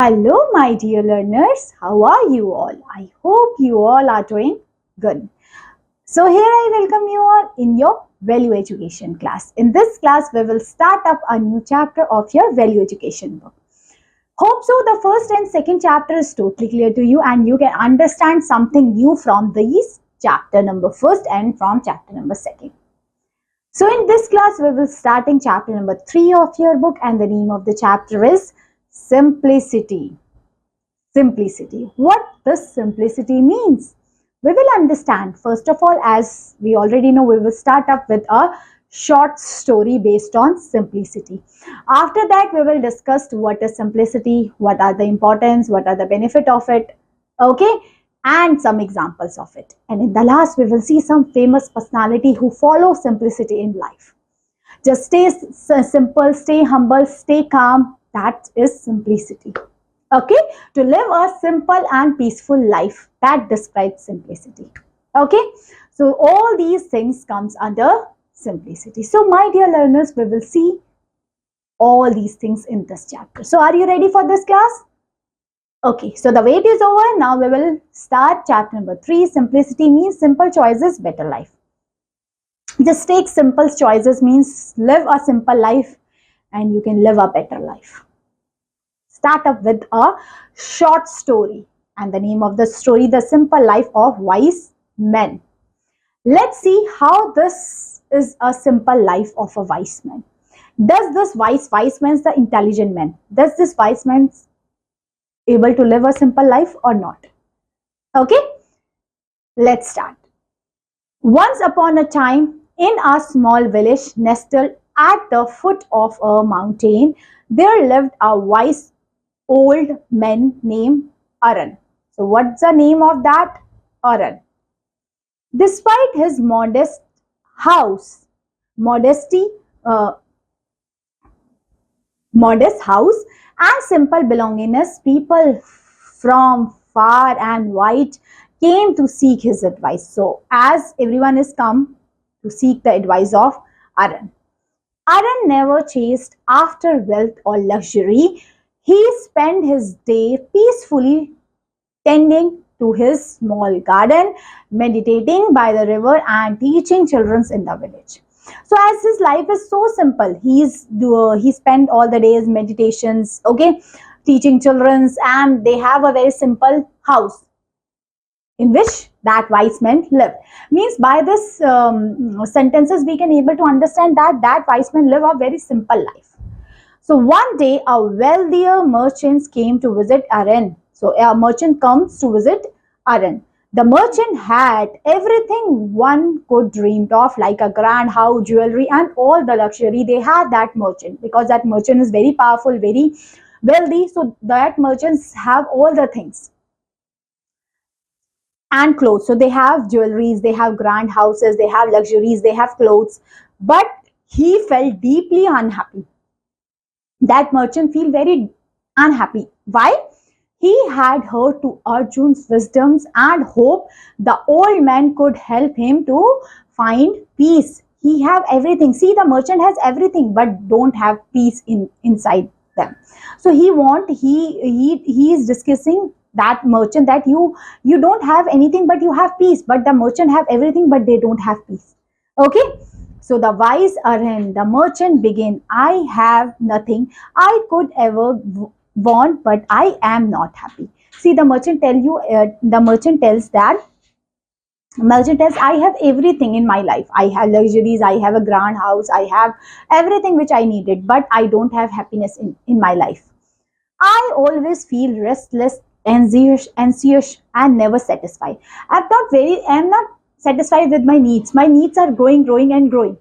Hello, my dear learners. How are you all? I hope you all are doing good. So, here I welcome you all in your value education class. In this class, we will start up a new chapter of your value education book. Hope so. The first and second chapter is totally clear to you, and you can understand something new from these chapter number first and from chapter number second. So, in this class, we will starting chapter number 3 of your book, and the name of the chapter is Simplicity. Simplicity. What this simplicity means? We will understand. First of all, as we already know, we will start up with a short story based on simplicity. After that, we will discuss what is simplicity, what are the importance, what are the benefit of it, okay, and some examples of it. And in the last, we will see some famous personality who follow simplicity in life. Just stay simple, stay humble, stay calm. That is simplicity. Okay, to live a simple and peaceful life, that describes simplicity. Okay, so all these things comes under simplicity. So my dear learners, we will see all these things in this chapter. So are you ready for this class? Okay, so the wait is over. Now we will start chapter number 3. Simplicity means simple choices, better life. Just take simple choices means live a simple life and you can live a better life. Start up with a short story, and the name of the story, The Simple Life of Wise Men. Let's see how this is a simple life of a wise man. Does this wise man, the intelligent man, does this wise man able to live a simple life or not? Okay, let's start. Once upon a time, in a small village nestled at the foot of a mountain, there lived a wise old man named Aran. So what's the name of that? Aran. Despite his modest house, modest house and simple belongingness, people from far and wide came to seek his advice. So as everyone is come to seek the advice of Aran. Aran never chased after wealth or luxury. He spent his day peacefully tending to his small garden, meditating by the river and teaching children in the village. So as his life is so simple, he spent all the days meditations, okay, teaching children, and they have a very simple house in which that wise man lived. Means by this sentences we can able to understand that wise man live a very simple life. So one day a wealthier merchant came to visit Aran. So a merchant comes to visit Aran. The merchant had everything one could dream of, like a grand house, jewelry, and all the luxury. They had that merchant because that merchant is very powerful, very wealthy. So that merchants have all the things and clothes. So they have jewelries, they have grand houses, they have luxuries, they have clothes. But he felt deeply unhappy. That merchant feel very unhappy. Why? He had heard to Arjun's wisdoms and hope the old man could help him to find peace. He have everything. See, the merchant has everything but don't have peace inside them. So he is discussing that merchant that you don't have anything but you have peace, but the merchant have everything but they don't have peace. Okay. So the wise Arhan, the merchant began, I have nothing I could ever want, but I am not happy. See, the merchant tells, I have everything in my life. I have luxuries, I have a grand house, I have everything which I needed, but I don't have happiness in my life. I always feel restless, anxious, and never satisfied. I'm not satisfied with my needs. My needs are growing and growing.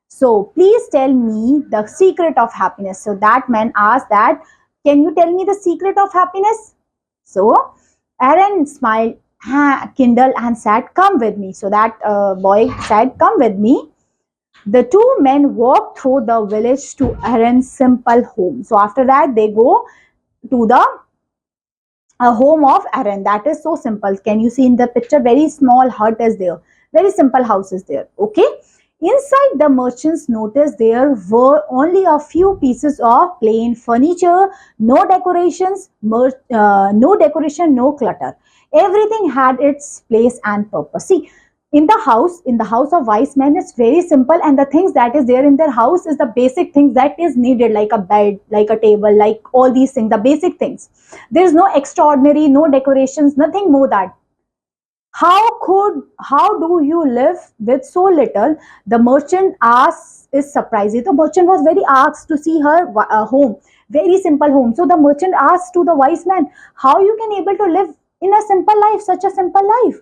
So please tell me the secret of happiness. So that man asked that, can you tell me the secret of happiness? So Aaron smiled, kindled and said, come with me. So that boy said, come with me. The two men walked through the village to Aaron's simple home. So after that, they go to the home of Aaron. That is so simple. Can you see in the picture? Very small hut is there. Very simple house is there. Okay. Inside, the merchants noticed there were only a few pieces of plain furniture, no decorations, no decoration, no clutter. Everything had its place and purpose. See, in the house of wise men, it's very simple, and the things that is there in their house is the basic things that is needed, like a bed, like a table, like all these things, the basic things. There is no extraordinary, no decorations, nothing more that. How do you live with so little? The merchant asks is surprising. The merchant was very asked to see her home, very simple home. So the merchant asked to the wise man, how you can able to live in a simple life, such a simple life?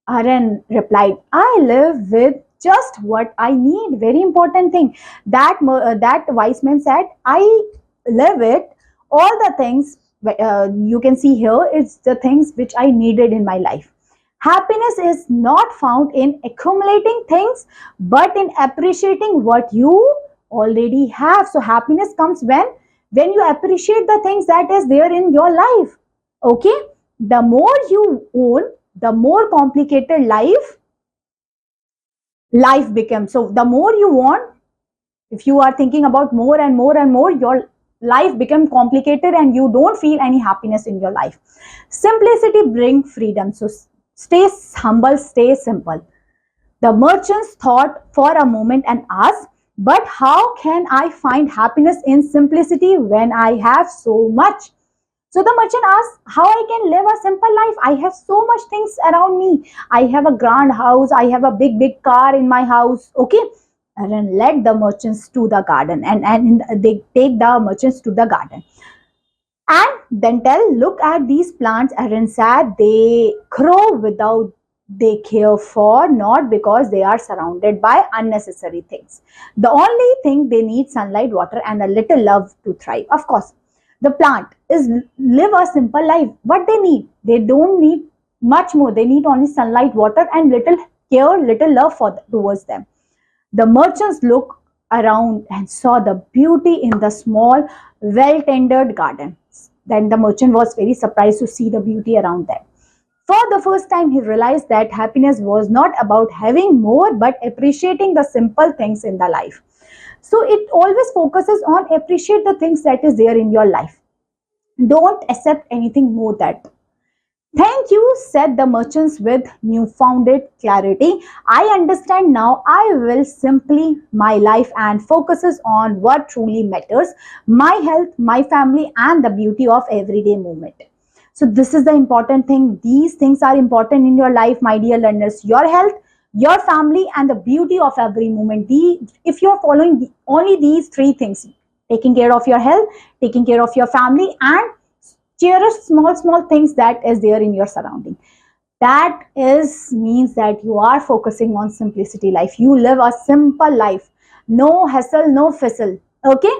Aaron replied, I live with just what I need. Very important thing. That wise man said, I live it. All the things you can see here is the things which I needed in my life. Happiness is not found in accumulating things, but in appreciating what you already have. So happiness comes when you appreciate the things that is there in your life. Okay, the more you own, the more complicated life becomes. So the more you want, if you are thinking about more and more and more, your life becomes complicated and you don't feel any happiness in your life. Simplicity brings freedom. So stay humble, stay simple. The merchants thought for a moment and asked, but how can I find happiness in simplicity when I have so much? So the merchant asked, how I can live a simple life? I have so much things around me. I have a grand house. I have a big car in my house. Okay. And then let the merchants to the garden, and they take the merchants to the garden. And then tell, look at these plants, Aaron said. They grow without they care for, not because they are surrounded by unnecessary things. The only thing they need sunlight, water, and a little love to thrive. Of course, the plant is live a simple life. What they need, they don't need much more. They need only sunlight, water, and little care, little love towards them. The merchants looked around and saw the beauty in the small, well tended garden. Then the merchant was very surprised to see the beauty around them. For the first time, he realized that happiness was not about having more but appreciating the simple things in the life. So it always focuses on appreciate the things that is there in your life. Don't accept anything more that. Thank you, said the merchants with newfound clarity. I understand now. I will simply my life and focuses on what truly matters, my health, my family, and the beauty of everyday moment. So this is the important thing. These things are important in your life, my dear learners. Your health, your family, and the beauty of every moment. If you're following only these three things, taking care of your health, taking care of your family, and cherish small things that is there in your surrounding, that is means that you are focusing on simplicity life. You live a simple life, no hassle, no fizzle. Okay.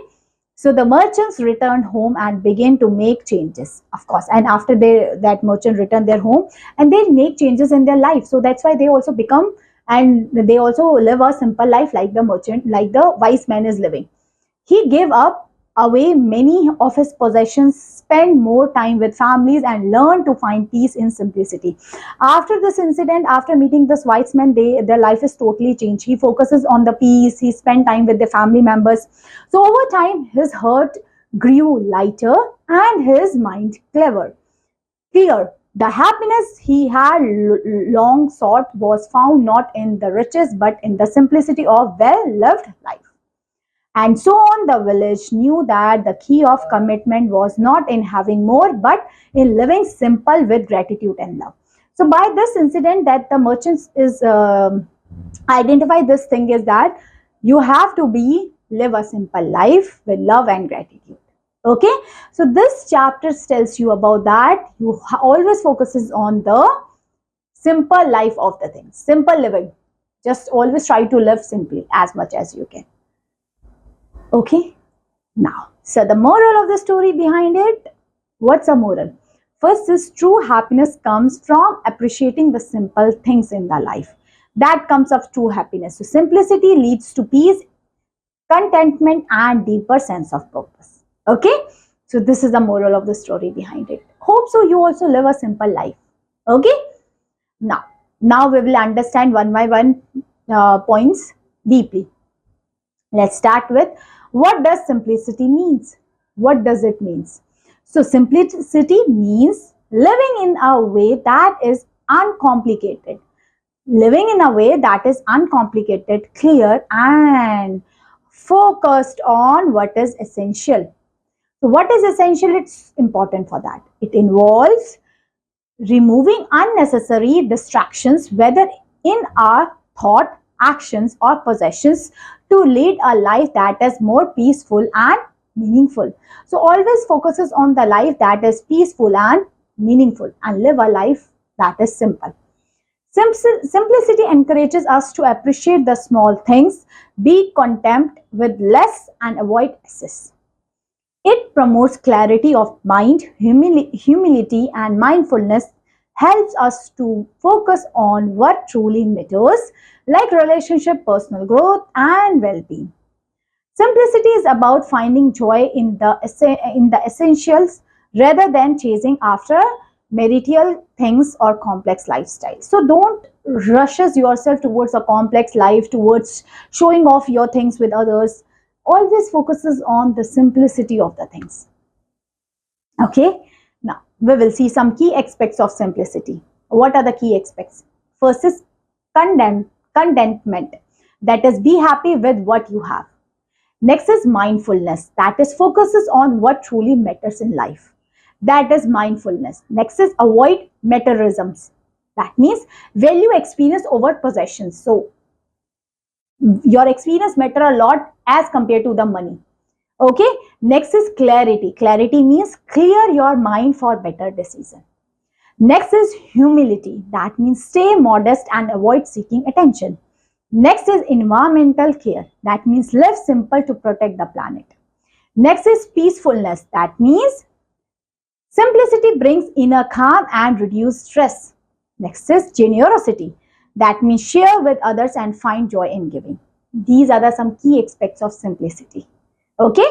So the merchants returned home and began to make changes, of course. And after that merchant returned their home and they make changes in their life. So that's why they also become, and they also live a simple life like the merchant, like the wise man is living. He gave up away many of his possessions, spent more time with families, and learned to find peace in simplicity. After this incident, after meeting this wise man, their life is totally changed. He focuses on the peace, he spent time with the family members. So over time, his heart grew lighter and his mind clear. The happiness he had long sought was found not in the riches but in the simplicity of well-lived life. And so on, the village knew that the key of commitment was not in having more, but in living simple with gratitude and love. So by this incident that the merchants is identify this thing is that you have to live a simple life with love and gratitude. Okay. So this chapter tells you about that. You always focuses on the simple life of the things, simple living. Just always try to live simply as much as you can. Okay, now, so the moral of the story behind it, what's a moral? First is true happiness comes from appreciating the simple things in the life. That comes of true happiness. So simplicity leads to peace, contentment, and deeper sense of purpose. Okay, so this is the moral of the story behind it. Hope so you also live a simple life. Okay, now we will understand one by one points. deeply. Let's start with what does simplicity means? What does it means? So simplicity means living in a way that is uncomplicated. Living in a way that is uncomplicated, clear, and focused on what is essential. So what is essential? It's important for that. It involves removing unnecessary distractions, whether in our thought, actions, or possessions, to lead a life that is more peaceful and meaningful. So always focuses on the life that is peaceful and meaningful, and live a life that is simple. Simplicity encourages us to appreciate the small things, be content with less, and avoid excess. It promotes clarity of mind, humility, and mindfulness, helps us to focus on what truly matters, like relationship, personal growth, and well-being. Simplicity is about finding joy in the essentials rather than chasing after material things or complex lifestyles. So don't rushes yourself towards a complex life, towards showing off your things with others. Always focuses on the simplicity of the things. Okay, now we will see some key aspects of simplicity. What are the key aspects? First is contentment, that is, be happy with what you have. Next is mindfulness, that is, focuses on what truly matters in life. That is mindfulness. Next is avoid materialisms. That means value experience over possessions. So your experience matter a lot as compared to the money. Okay, next is clarity. Clarity means clear your mind for better decision. Next is humility. That means stay modest and avoid seeking attention. Next is environmental care. That means live simple to protect the planet. Next is peacefulness. That means simplicity brings inner calm and reduce stress. Next is generosity. That means share with others and find joy in giving. These are some key aspects of simplicity. Okay,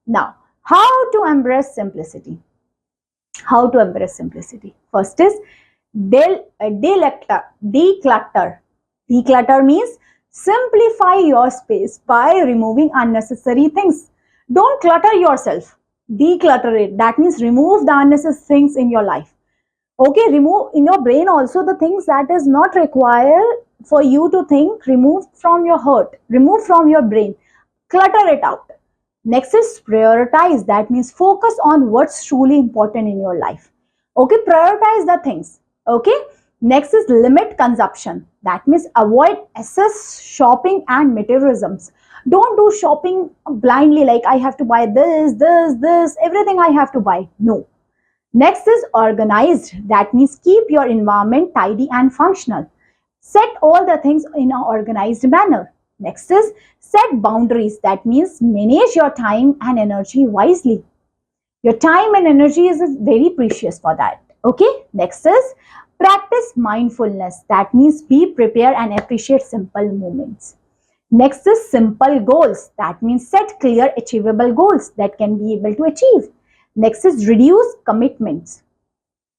now how to embrace simplicity? How to embrace simplicity? First is declutter. Declutter means simplify your space by removing unnecessary things. Don't clutter yourself. Declutter it. That means remove the unnecessary things in your life. Okay, remove in your brain also the things that is not required for you to think. Remove from your heart. Remove from your brain. Clutter it out. Next is prioritize. That means focus on what's truly important in your life. Okay, prioritize the things. Okay. Next is limit consumption. That means avoid excess shopping and materialisms. Don't do shopping blindly, like I have to buy this, everything I have to buy. No. Next is organized. That means keep your environment tidy and functional. Set all the things in an organized manner. Next is set boundaries. That means manage your time and energy wisely. Your time and energy is very precious for that. Okay. Next is practice mindfulness. That means be prepared and appreciate simple moments. Next is simple goals. That means set clear, achievable goals that can be able to achieve. Next is reduce commitments.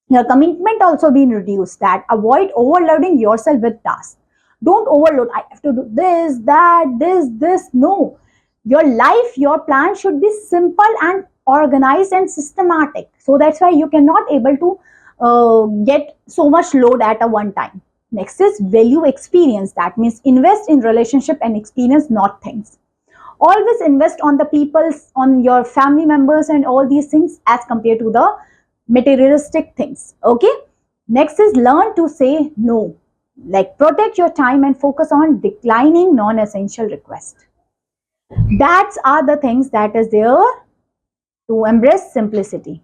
Your commitment also being reduced. That avoid overloading yourself with tasks. Don't overload. I have to do this, that, this. No. Your life, your plan should be simple and organized and systematic. So that's why you cannot able to get so much load at a one time. Next is value experience. That means invest in relationship and experience, not things. Always invest on the people, on your family members and all these things as compared to the materialistic things. Okay. Next is learn to say no. Like protect your time and focus on declining non-essential requests. That's are the things that is there to embrace simplicity.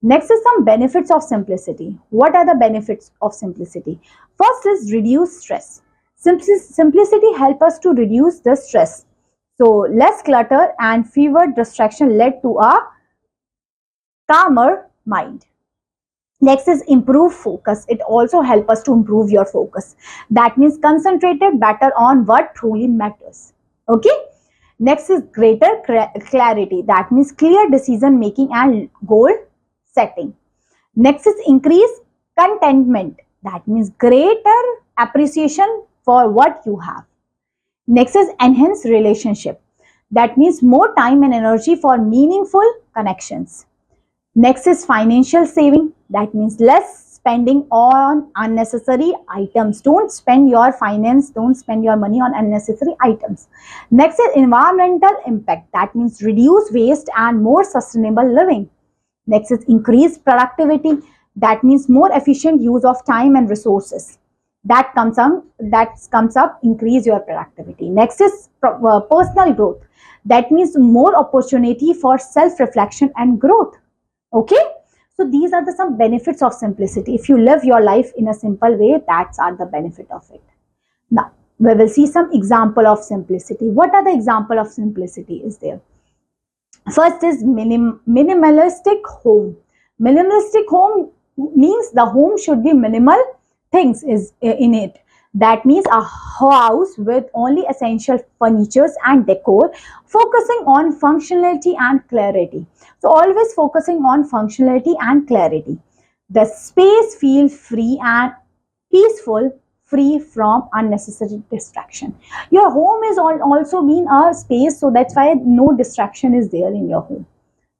Next is some benefits of simplicity. What are the benefits of simplicity? First is reduce stress. Simplicity helps us to reduce the stress. So less clutter and fewer distraction led to a calmer mind. Next is improve focus. It also helps us to improve your focus. That means concentrated better on what truly matters. Okay. Next is greater clarity. That means clear decision making and goal setting. Next is increase contentment. That means greater appreciation for what you have. Next is enhance relationship. That means more time and energy for meaningful connections. Next is financial saving. That means less spending on unnecessary items. Don't spend your finance, don't spend your money on unnecessary items. Next is environmental impact. That means reduce waste and more sustainable living. Next is increased productivity. That means more efficient use of time and resources. That comes up, increase your productivity. Next is personal growth. That means more opportunity for self-reflection and growth. Okay, so these are the some benefits of simplicity. If you live your life in a simple way, that's are the benefit of it. Now we will see some example of simplicity. What are the example of simplicity is there? First is minimalistic home. Minimalistic home means the home should be minimal things is in it. That means a house with only essential furnitures and decor, focusing on functionality and clarity. So always focusing on functionality and clarity. The space feels free and peaceful, free from unnecessary distraction. Your home is also being a space, so that's why no distraction is there in your home.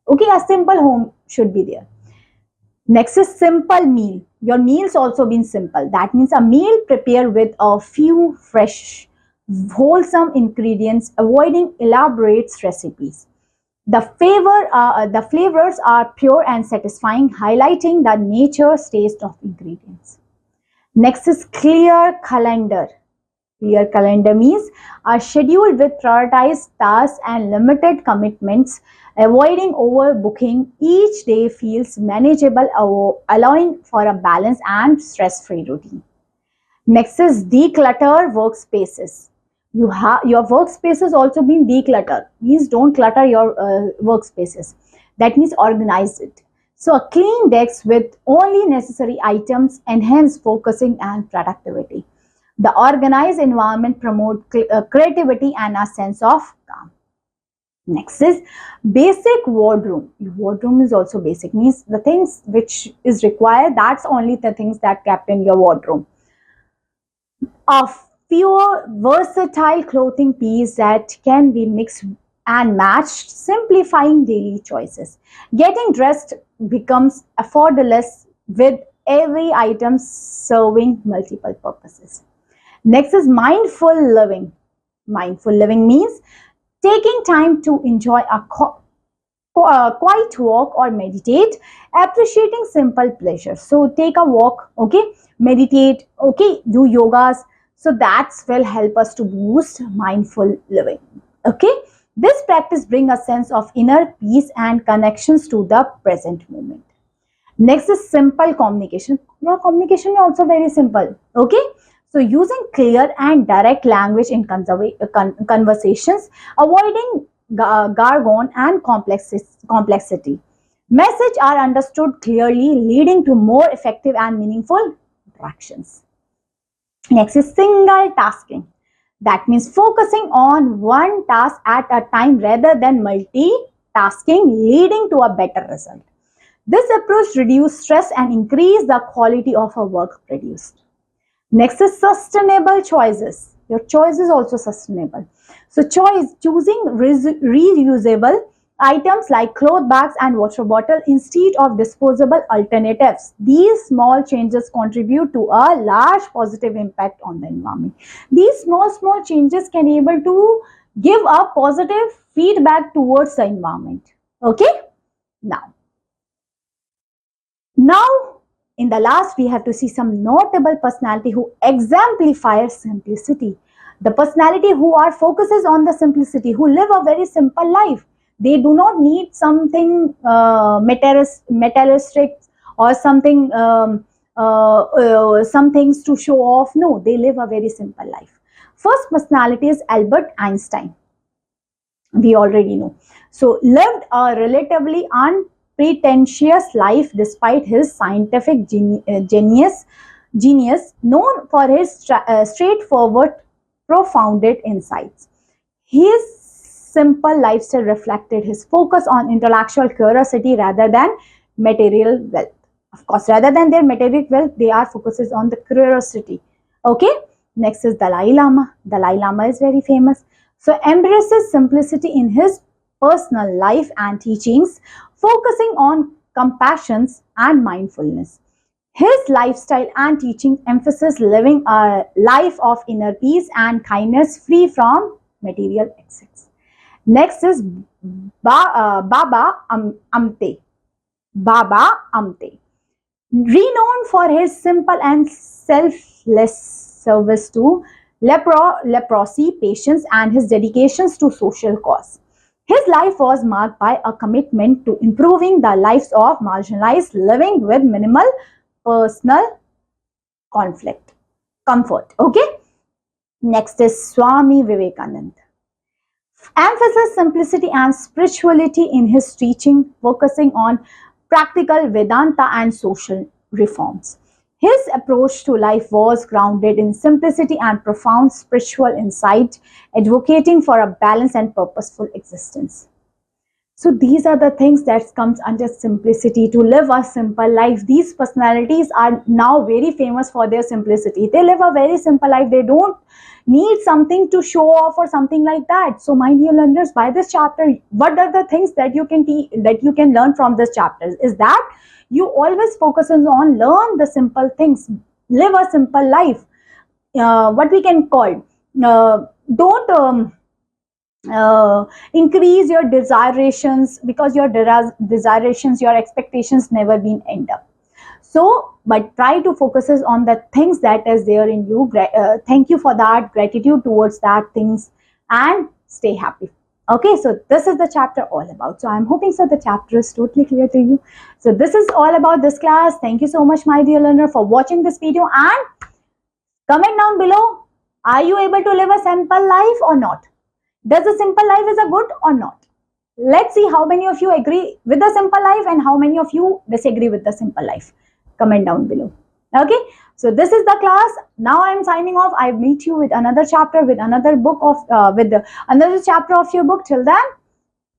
Okay, a simple home should be there. Next is simple meal. Your meals also been simple. That means a meal prepared with a few fresh, wholesome ingredients, avoiding elaborate recipes. The flavors are pure and satisfying, highlighting the nature's taste of ingredients. Next is clear calendar. Clear calendar means a schedule with prioritized tasks and limited commitments, avoiding overbooking. Each day feels manageable, allowing for a balanced and stress-free routine. Next is declutter workspaces. Your workspaces also being decluttered. Means don't clutter your workspaces. That means organize it. So a clean desk with only necessary items enhance focusing and productivity. The organized environment promotes creativity and a sense of calm. Next is basic wardrobe. Wardrobe is also basic, means the things which is required, that's only the things that kept in your wardrobe. A fewer versatile clothing piece that can be mixed and matched, simplifying daily choices. Getting dressed becomes effortless with every item serving multiple purposes. Next is mindful living. Mindful living means taking time to enjoy a quiet walk or meditate, appreciating simple pleasures. So take a walk, okay, meditate, okay, do yogas. So that will help us to boost mindful living. Okay, this practice brings a sense of inner peace and connections to the present moment. Next is simple communication. Your communication is also very simple. Okay, so using clear and direct language in conversations, avoiding jargon and complexity. Messages are understood clearly, leading to more effective and meaningful interactions. Next is single tasking. That means focusing on one task at a time rather than multitasking, leading to a better result. This approach reduces stress and increases the quality of a work produced. Next is sustainable choices. Your choice is also sustainable. So choosing reusable items like cloth bags and water bottle instead of disposable alternatives. These small changes contribute to a large positive impact on the environment. These small changes can able to give a positive feedback towards the environment. Okay? Now, in the last, we have to see some notable personality who exemplify simplicity. The personality who are focuses on the simplicity, who live a very simple life. They do not need something materialistic or something some things to show off. No, they live a very simple life. First personality is Albert Einstein. We already know. So lived a relatively unpretentious life despite his scientific genius, known for his straightforward, profounded insights. His simple lifestyle reflected his focus on intellectual curiosity rather than material wealth. Of course, rather than their material wealth, they are focuses on the curiosity. Okay. Next is Dalai Lama. Dalai Lama is very famous. So embraces simplicity in his personal life and teachings, focusing on compassion and mindfulness. His lifestyle and teaching emphasize living a life of inner peace and kindness free from material excess. Next is Baba Amte. Baba Amte. Renowned for his simple and selfless service to leprosy patients and his dedications to social cause. His life was marked by a commitment to improving the lives of marginalized living with minimal personal comfort. Okay. Next is Swami Vivekananda. Emphasized simplicity and spirituality in his teaching, focusing on practical Vedanta and social reforms. His approach to life was grounded in simplicity and profound spiritual insight, advocating for a balanced and purposeful existence. So these are the things that comes under simplicity, to live a simple life. These personalities are now very famous for their simplicity. They live a very simple life. They don't need something to show off or something like that. So my dear learners, by this chapter, what are the things that you can learn from this chapter is that you always focuses on learn the simple things, live a simple life. What we can call, don't increase your desirations, because your desirations, your expectations never been end up. So but try to focuses on the things that is there in you. Thank you for that, gratitude towards that things, and stay happy. Okay, so this is the chapter all about. So I'm hoping so the chapter is totally clear to you. So this is all about this class. Thank you so much, my dear learner, for watching this video, and comment down below, are you able to live a simple life or not? Does a simple life is a good or not? Let's see how many of you agree with the simple life and how many of you disagree with the simple life. Comment down below. Okay, so this is the class. Now I am signing off. I meet you with another chapter, with another book of another chapter of your book. Till then,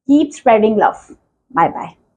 keep spreading love. Bye bye.